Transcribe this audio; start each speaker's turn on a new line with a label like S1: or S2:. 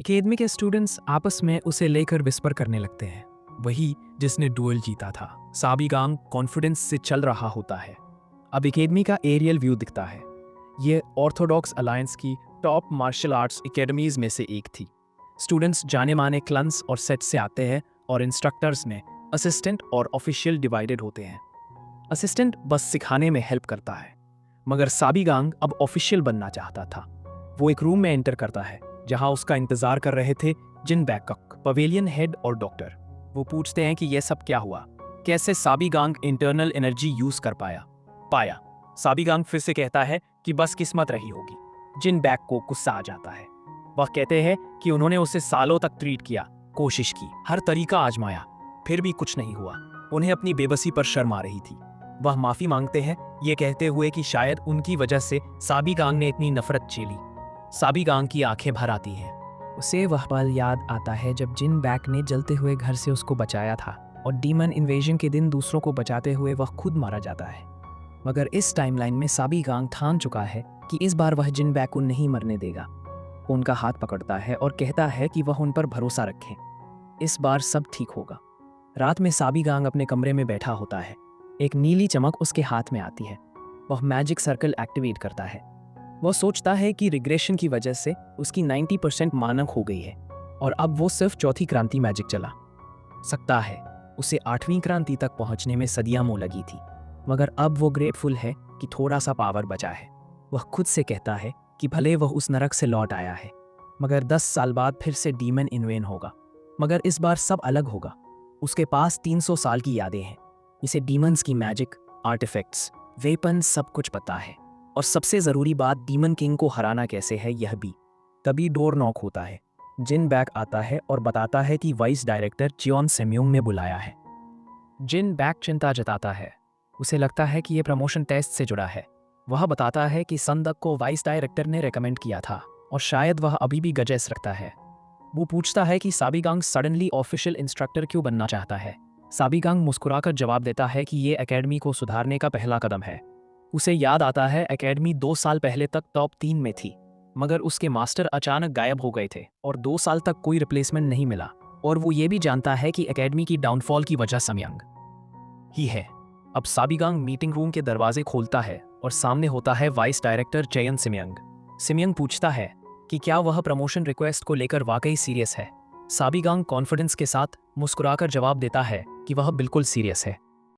S1: Academy के students आपस में उसे लेकर विस्पर करने लगते हैं, वही जिसने डुएल जीता था। साबिगांग कॉन्फिडेंस से चल रहा होता है। अब एकेडमी का एरियल व्यू दिखता है। ये ऑर्थोडॉक्स अलायंस की टॉप मार्शल आर्ट्स एकेडमीज में से एक थी। स्टूडेंट्स जाने माने क्लन्स और सेट से आते हैं और इंस्ट्रक्टर्स में असिस्टेंट और ऑफिशियल डिवाइडेड होते हैं। असिस्टेंट बस सिखाने में हेल्प करता है, मगर साबिगांग अब ऑफिशियल बनना चाहता था। वो एक रूम में एंटर करता है जहां उसका इंतजार कर रहे थे जिन बैकअप, पवेलियन हेड और डॉक्टर। वो पूछते हैं कि यह सब क्या हुआ, कैसे साबिगांग इंटरनल एनर्जी यूज कर पाया। साबिगांग फिर से कहता है कि बस किस्मत रही होगी। जिन बैक को गुस्सा आ जाता है। वह कहते हैं कि उन्होंने उसे सालों तक ट्रीट किया, कोशिश की, हर तरीका आजमाया, फिर भी कुछ नहीं हुआ। उन्हें अपनी बेबसी पर शर्म आ रही थी। वह माफी मांगते हैं, ये कहते हुए कि शायद उनकी वजह से साबिगांग ने इतनी नफरत झेली। साबिगांग की आंखें भर आती हैं। उसे वह पल याद आता है जब जिन बैक ने जलते हुए घर से उसको बचाया था, और डीमन इन्वेजन के दिन दूसरों को बचाते हुए वह खुद मारा जाता है। मगर इस टाइमलाइन में साबिगांग ठान चुका है कि इस बार वह जिन बैक को नहीं मरने देगा। वो उनका हाथ पकड़ता है और कहता है कि वह उन पर भरोसा रखें। इस बार सब ठीक होगा। रात में साबिगांग अपने कमरे में बैठा होता है। एक नीली चमक उसके हाथ में आती है। वह मैजिक सर्कल एक्टिवेट करता है। वह सोचता है कि रिग्रेशन की वजह से उसकी 90% मानक हो गई है और अब वो सिर्फ चौथी क्रांति मैजिक चला सकता है। उसे 8वीं क्रांति तक पहुंचने में सदियां मुँह लगी थी, मगर अब वो ग्रेटफुल है कि थोड़ा सा पावर बचा है। वह खुद से कहता है कि भले वह उस नरक से लौट आया है, मगर 10 साल बाद फिर से डीमन इन्वेन होगा, मगर इस बार सब अलग होगा। उसके पास 300 साल की यादें हैं। इसे डीमंस की मैजिक, आर्टिफैक्ट्स, वेपन सब कुछ पता है, और सबसे जरूरी बात डीमन किंग को हराना कैसे है यह भी। तभी डोर नॉक होता है। जिन बैक आता है और बताता है कि वाइस डायरेक्टर चियोन सेम्योंग ने बुलाया है। जिन बैक चिंता जताता है। उसे लगता है कि यह प्रमोशन टेस्ट से जुड़ा है। वह बताता है कि संदक को वाइस डायरेक्टर ने रेकमेंड किया था और शायद वह अभी भी गजेस रखता है। वो पूछता है कि साबिगांग सडनली ऑफिशियल इंस्ट्रक्टर क्यों बनना चाहता है। साबिगांग मुस्कुराकर जवाब देता है कि ये एकेडमी को सुधारने का पहला कदम है। उसे याद आता है एकेडमी 2 साल पहले तक टॉप 3 में थी, मगर उसके मास्टर अचानक गायब हो गए थे और 2 साल तक कोई रिप्लेसमेंट नहीं मिला। और वो ये भी जानता है कि एकेडमी की डाउनफॉल की वजह समयंग ही है। अब साबिगांग मीटिंग रूम के दरवाजे खोलता है और सामने होता है वाइस डायरेक्टर चयन सिमयंग। सिमयंग पूछता है कि क्या वह प्रमोशन रिक्वेस्ट को लेकर वाकई सीरियस है। साबिगांग कॉन्फिडेंस के साथ मुस्कुराकर जवाब देता है कि वह बिल्कुल सीरियस है।